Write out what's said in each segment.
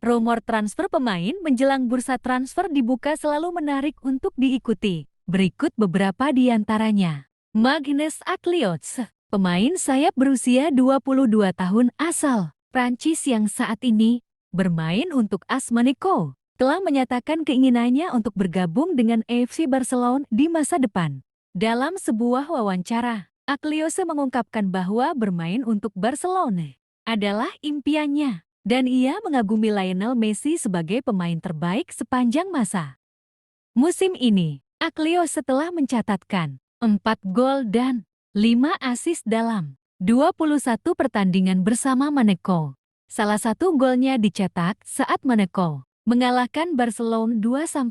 Rumor transfer pemain menjelang bursa transfer dibuka selalu menarik untuk diikuti. Berikut beberapa di antaranya. Magnus Aklios, pemain sayap berusia 22 tahun asal Prancis yang saat ini bermain untuk AS Monaco, telah menyatakan keinginannya untuk bergabung dengan FC Barcelona di masa depan. Dalam sebuah wawancara, Aklios mengungkapkan bahwa bermain untuk Barcelona adalah impiannya, dan ia mengagumi Lionel Messi sebagai pemain terbaik sepanjang masa. Musim ini, Aklios setelah mencatatkan 4 gol dan 5 assist dalam 21 pertandingan bersama Monaco. Salah satu golnya dicetak saat Monaco mengalahkan Barcelona 2-1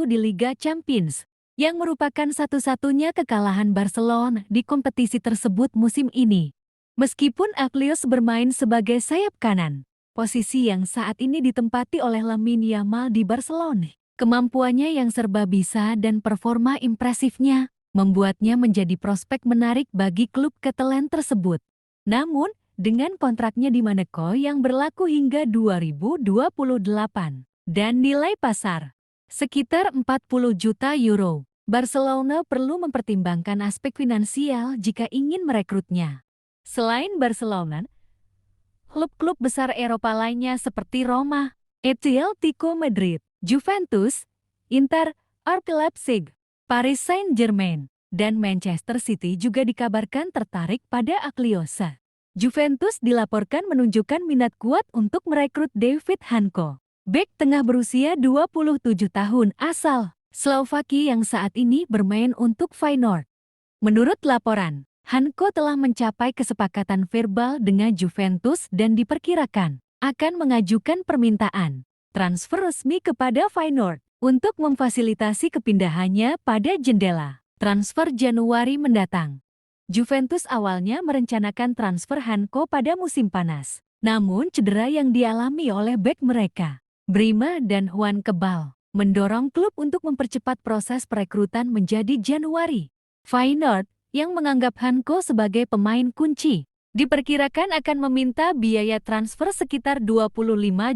di Liga Champions, yang merupakan satu-satunya kekalahan Barcelona di kompetisi tersebut musim ini. Meskipun Aklios bermain sebagai sayap kanan, posisi yang saat ini ditempati oleh Lamine Yamal di Barcelona, kemampuannya yang serba bisa dan performa impresifnya membuatnya menjadi prospek menarik bagi klub Catalan tersebut. Namun, dengan kontraknya di Monaco yang berlaku hingga 2028 dan nilai pasar sekitar 40 juta euro, Barcelona perlu mempertimbangkan aspek finansial jika ingin merekrutnya. Selain Barcelona, klub-klub besar Eropa lainnya seperti Roma, Atletico Madrid, Juventus, Inter, RB Leipzig, Paris Saint-Germain, dan Manchester City juga dikabarkan tertarik pada Aklios. Juventus dilaporkan menunjukkan minat kuat untuk merekrut David Hanko, bek tengah berusia 27 tahun asal Slovakia yang saat ini bermain untuk Feyenoord. Menurut laporan, Hanko telah mencapai kesepakatan verbal dengan Juventus dan diperkirakan akan mengajukan permintaan transfer resmi kepada Feyenoord untuk memfasilitasi kepindahannya pada jendela transfer Januari mendatang. Juventus awalnya merencanakan transfer Hanko pada musim panas, namun cedera yang dialami oleh bek mereka, Brima dan Juan Kebal, mendorong klub untuk mempercepat proses perekrutan menjadi Januari. Feyenoord yang menganggap Hanko sebagai pemain kunci, diperkirakan akan meminta biaya transfer sekitar 25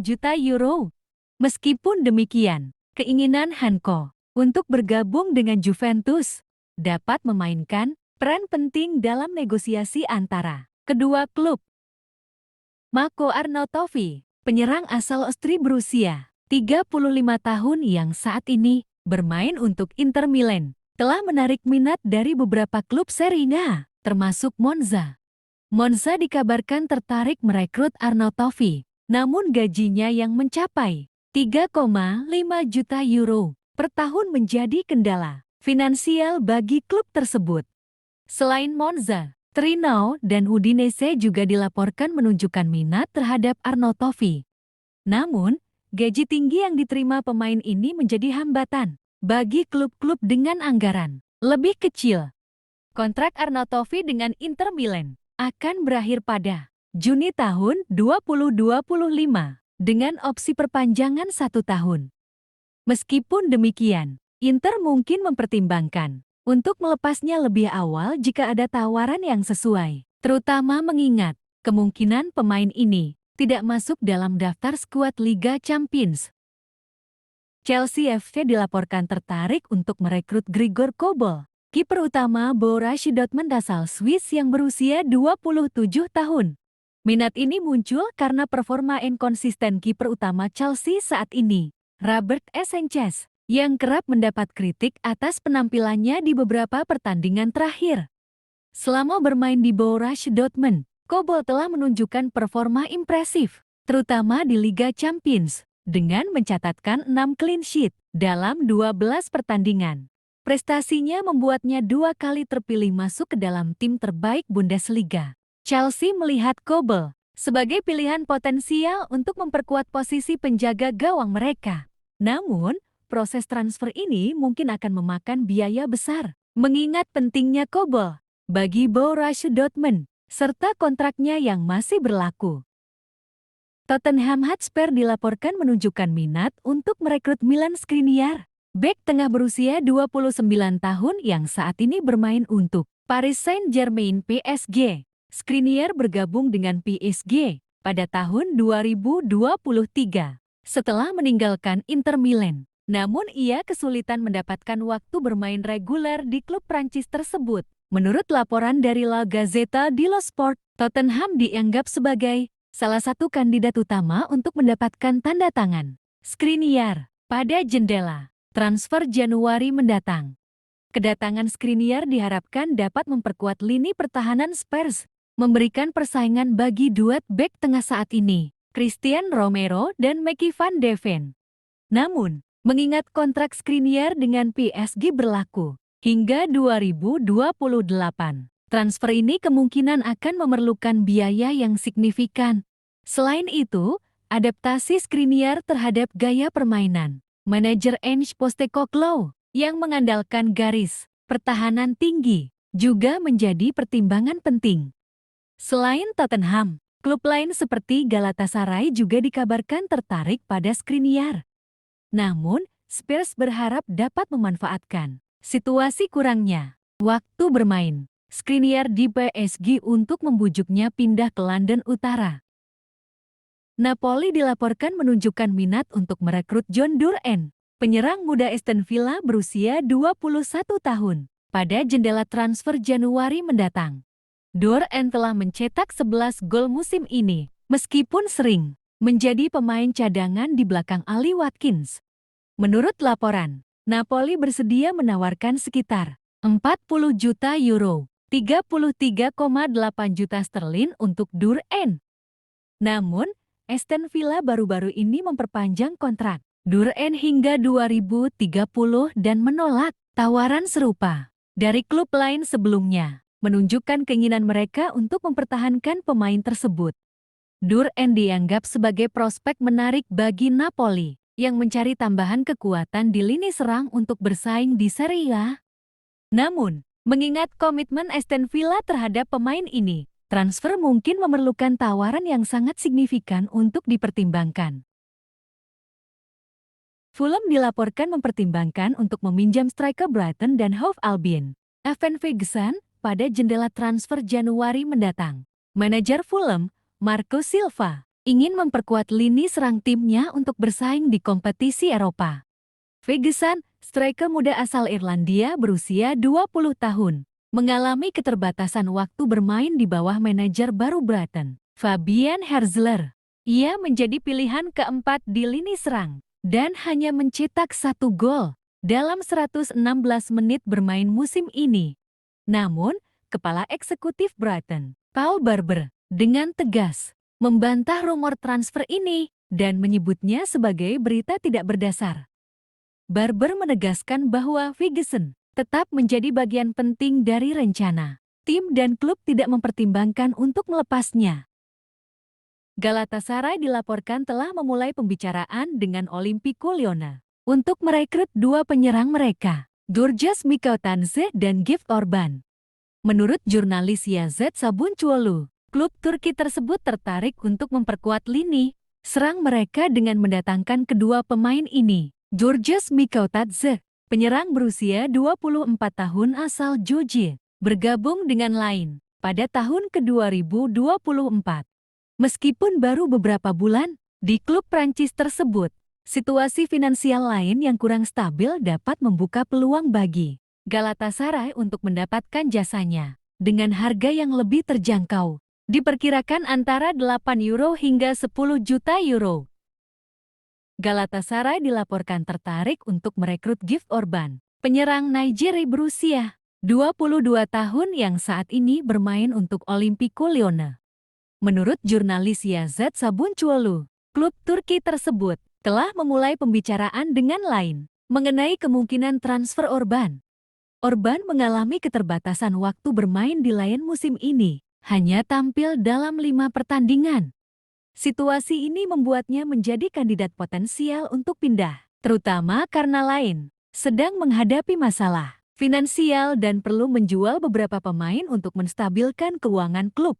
juta euro. Meskipun demikian, keinginan Hanko untuk bergabung dengan Juventus dapat memainkan peran penting dalam negosiasi antara kedua klub. Marco Arnautovic, penyerang asal Austria berusia 35 tahun yang saat ini bermain untuk Inter Milan, telah menarik minat dari beberapa klub Serie A, termasuk Monza. Monza dikabarkan tertarik merekrut Arnautovic, namun gajinya yang mencapai 3,5 juta euro per tahun menjadi kendala finansial bagi klub tersebut. Selain Monza, Torino dan Udinese juga dilaporkan menunjukkan minat terhadap Arnautovic. Namun, gaji tinggi yang diterima pemain ini menjadi hambatan bagi klub-klub dengan anggaran lebih kecil. Kontrak Arnautovic dengan Inter Milan akan berakhir pada Juni tahun 2025 dengan opsi perpanjangan 1 tahun. Meskipun demikian, Inter mungkin mempertimbangkan untuk melepasnya lebih awal jika ada tawaran yang sesuai, terutama mengingat kemungkinan pemain ini tidak masuk dalam daftar skuad Liga Champions. Chelsea FC dilaporkan tertarik untuk merekrut Gregor Kobel, kiper utama Borussia Dortmund asal Swiss yang berusia 27 tahun. Minat ini muncul karena performa inkonsisten kiper utama Chelsea saat ini, Robert Sanchez, yang kerap mendapat kritik atas penampilannya di beberapa pertandingan terakhir. Selama bermain di Borussia Dortmund, Kobel telah menunjukkan performa impresif, terutama di Liga Champions, dengan mencatatkan 6 clean sheet dalam 12 pertandingan. Prestasinya membuatnya 2 kali terpilih masuk ke dalam tim terbaik Bundesliga. Chelsea melihat Kobel sebagai pilihan potensial untuk memperkuat posisi penjaga gawang mereka. Namun, proses transfer ini mungkin akan memakan biaya besar, mengingat pentingnya Kobel bagi Borussia Dortmund, serta kontraknya yang masih berlaku. Tottenham Hotspur dilaporkan menunjukkan minat untuk merekrut Milan Skriniar, bek tengah berusia 29 tahun yang saat ini bermain untuk Paris Saint-Germain PSG. Skriniar bergabung dengan PSG pada tahun 2023. setelah meninggalkan Inter Milan. Namun ia kesulitan mendapatkan waktu bermain reguler di klub Prancis tersebut. Menurut laporan dari La Gazzetta dello Sport, Tottenham dianggap sebagai salah satu kandidat utama untuk mendapatkan tanda tangan Skriniar pada jendela transfer Januari mendatang. Kedatangan Skriniar diharapkan dapat memperkuat lini pertahanan Spurs, memberikan persaingan bagi duet bek tengah saat ini, Christian Romero dan Mickey van de Ven. Namun, mengingat kontrak Skriniar dengan PSG berlaku hingga 2028, transfer ini kemungkinan akan memerlukan biaya yang signifikan. Selain itu, adaptasi Skriniar terhadap gaya permainan manajer Ange Postecoglou yang mengandalkan garis pertahanan tinggi juga menjadi pertimbangan penting. Selain Tottenham, klub lain seperti Galatasaray juga dikabarkan tertarik pada Skriniar. Namun, Spurs berharap dapat memanfaatkan situasi kurangnya waktu bermain Skriniar di PSG untuk membujuknya pindah ke London Utara. Napoli dilaporkan menunjukkan minat untuk merekrut John Durán, penyerang muda Aston Villa berusia 21 tahun, pada jendela transfer Januari mendatang. Durán telah mencetak 11 gol musim ini, meskipun sering menjadi pemain cadangan di belakang Ali Watkins. Menurut laporan, Napoli bersedia menawarkan sekitar 40 juta euro, 33,8 juta sterlin untuk Durán. Namun, Aston Villa baru-baru ini memperpanjang kontrak Durán hingga 2030 dan menolak tawaran serupa dari klub lain sebelumnya, menunjukkan keinginan mereka untuk mempertahankan pemain tersebut. Durán dianggap sebagai prospek menarik bagi Napoli yang mencari tambahan kekuatan di lini serang untuk bersaing di Serie A. Namun, mengingat komitmen Aston Villa terhadap pemain ini, transfer mungkin memerlukan tawaran yang sangat signifikan untuk dipertimbangkan. Fulham dilaporkan mempertimbangkan untuk meminjam striker Brighton dan Hove Albion, Evan Ferguson, pada jendela transfer Januari mendatang. Manajer Fulham, Marco Silva, ingin memperkuat lini serang timnya untuk bersaing di kompetisi Eropa. Ferguson, striker muda asal Irlandia berusia 20 tahun, mengalami keterbatasan waktu bermain di bawah manajer baru Brighton, Fabian Herzler. Ia menjadi pilihan keempat di lini serang dan hanya mencetak 1 gol dalam 116 menit bermain musim ini. Namun, Kepala Eksekutif Brighton, Paul Barber, dengan tegas membantah rumor transfer ini dan menyebutnya sebagai berita tidak berdasar. Barber menegaskan bahwa Ferguson tetap menjadi bagian penting dari rencana. Tim dan klub tidak mempertimbangkan untuk melepasnya. Galatasaray dilaporkan telah memulai pembicaraan dengan Olympique Lyon untuk merekrut dua penyerang mereka, Georgios Mikautadze dan Gift Orban. Menurut jurnalis Yazet Sabuncuoglu, klub Turki tersebut tertarik untuk memperkuat lini serang mereka dengan mendatangkan kedua pemain ini. Georgios Mikautadze, penyerang berusia 24 tahun asal Georgia, bergabung dengan lain pada tahun ke-2024. Meskipun baru beberapa bulan di klub Prancis tersebut, situasi finansial lain yang kurang stabil dapat membuka peluang bagi Galatasaray untuk mendapatkan jasanya dengan harga yang lebih terjangkau. Diperkirakan antara 8 euro hingga 10 juta euro. Galatasaray dilaporkan tertarik untuk merekrut Gift Orban, penyerang Nigeria berusia 22 tahun yang saat ini bermain untuk Olympique Lyon. Menurut jurnalis Yazet Sabuncuoglu, klub Turki tersebut telah memulai pembicaraan dengan lain mengenai kemungkinan transfer Orban. Orban mengalami keterbatasan waktu bermain di Lyon musim ini, hanya tampil dalam 5 pertandingan. Situasi ini membuatnya menjadi kandidat potensial untuk pindah, terutama karena Lyon sedang menghadapi masalah finansial dan perlu menjual beberapa pemain untuk menstabilkan keuangan klub.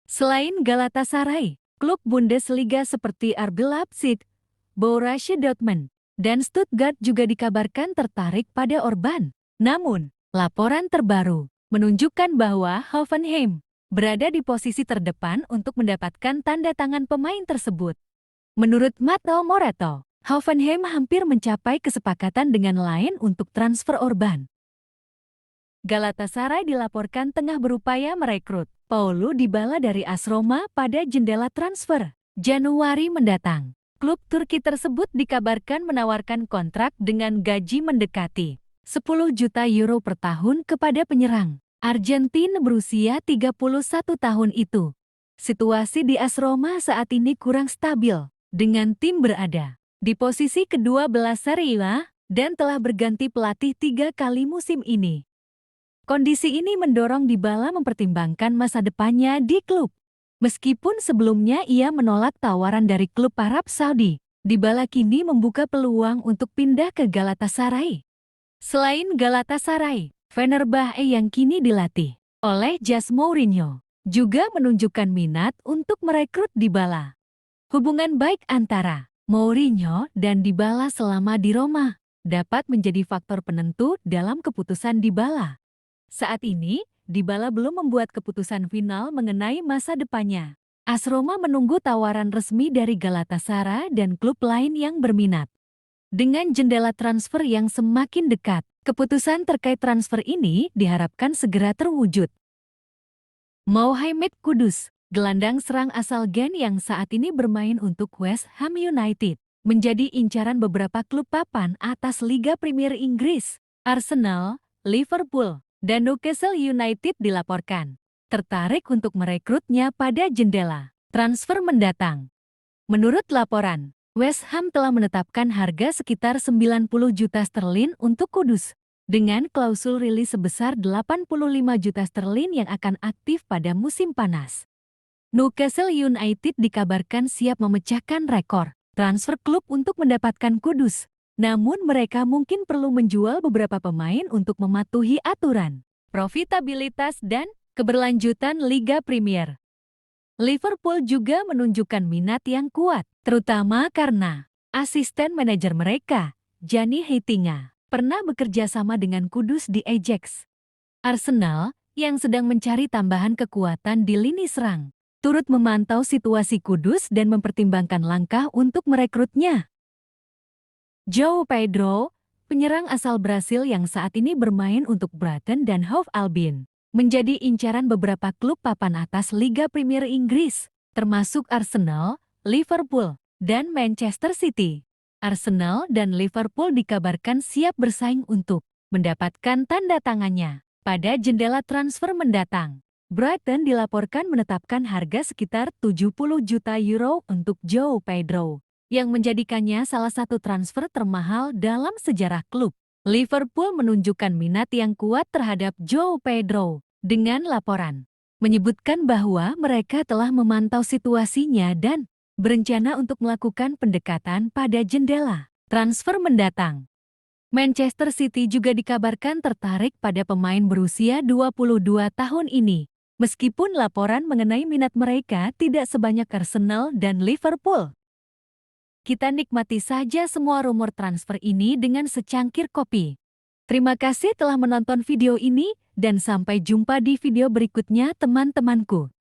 Selain Galatasaray, klub Bundesliga seperti RB Leipzig, Borussia Dortmund, dan Stuttgart juga dikabarkan tertarik pada Orban. Namun, laporan terbaru menunjukkan bahwa Hoffenheim berada di posisi terdepan untuk mendapatkan tanda tangan pemain tersebut. Menurut Matteo Moratto, Hoffenheim hampir mencapai kesepakatan dengan lain untuk transfer Orban. Galatasaray dilaporkan tengah berupaya merekrut Paulo Dybala dari AS Roma pada jendela transfer Januari mendatang. Klub Turki tersebut dikabarkan menawarkan kontrak dengan gaji mendekati 10 juta euro per tahun kepada penyerang Argentina berusia 31 tahun itu. Situasi di AS Roma saat ini kurang stabil, dengan tim berada di posisi ke-12 Serie A dan telah berganti pelatih 3 kali musim ini. Kondisi ini mendorong Dybala mempertimbangkan masa depannya di klub. Meskipun sebelumnya ia menolak tawaran dari klub Arab Saudi, Dybala kini membuka peluang untuk pindah ke Galatasaray. Selain Galatasaray, Fenerbahce yang kini dilatih oleh Jose Mourinho juga menunjukkan minat untuk merekrut Dybala. Hubungan baik antara Mourinho dan Dybala selama di Roma dapat menjadi faktor penentu dalam keputusan Dybala. Saat ini, Dybala belum membuat keputusan final mengenai masa depannya. AS Roma menunggu tawaran resmi dari Galatasaray dan klub lain yang berminat. Dengan jendela transfer yang semakin dekat, keputusan terkait transfer ini diharapkan segera terwujud. Mohamed Kudus, gelandang serang asal Gen yang saat ini bermain untuk West Ham United, menjadi incaran beberapa klub papan atas Liga Premier Inggris. Arsenal, Liverpool, dan Newcastle United dilaporkan tertarik untuk merekrutnya pada jendela transfer mendatang. Menurut laporan, West Ham telah menetapkan harga sekitar 90 juta sterlin untuk Kudus, dengan klausul rilis sebesar 85 juta sterlin yang akan aktif pada musim panas. Newcastle United dikabarkan siap memecahkan rekor transfer klub untuk mendapatkan Kudus. Namun mereka mungkin perlu menjual beberapa pemain untuk mematuhi aturan, profitabilitas dan keberlanjutan Liga Premier. Liverpool juga menunjukkan minat yang kuat, terutama karena asisten manajer mereka, Gianni Heitinga, pernah bekerja sama dengan Kudus di Ajax. Arsenal, yang sedang mencari tambahan kekuatan di lini serang, turut memantau situasi Kudus dan mempertimbangkan langkah untuk merekrutnya. João Pedro, penyerang asal Brasil yang saat ini bermain untuk Brighton dan Hove Albion, menjadi incaran beberapa klub papan atas Liga Premier Inggris, termasuk Arsenal, Liverpool, dan Manchester City. Arsenal dan Liverpool dikabarkan siap bersaing untuk mendapatkan tanda tangannya pada jendela transfer mendatang. Brighton dilaporkan menetapkan harga sekitar 70 juta euro untuk João Pedro, yang menjadikannya salah satu transfer termahal dalam sejarah klub. Liverpool menunjukkan minat yang kuat terhadap João Pedro, dengan laporan menyebutkan bahwa mereka telah memantau situasinya dan berencana untuk melakukan pendekatan pada jendela transfer mendatang. Manchester City juga dikabarkan tertarik pada pemain berusia 22 tahun ini, meskipun laporan mengenai minat mereka tidak sebanyak Arsenal dan Liverpool. Kita nikmati saja semua rumor transfer ini dengan secangkir kopi. Terima kasih telah menonton video ini, dan sampai jumpa di video berikutnya teman-temanku.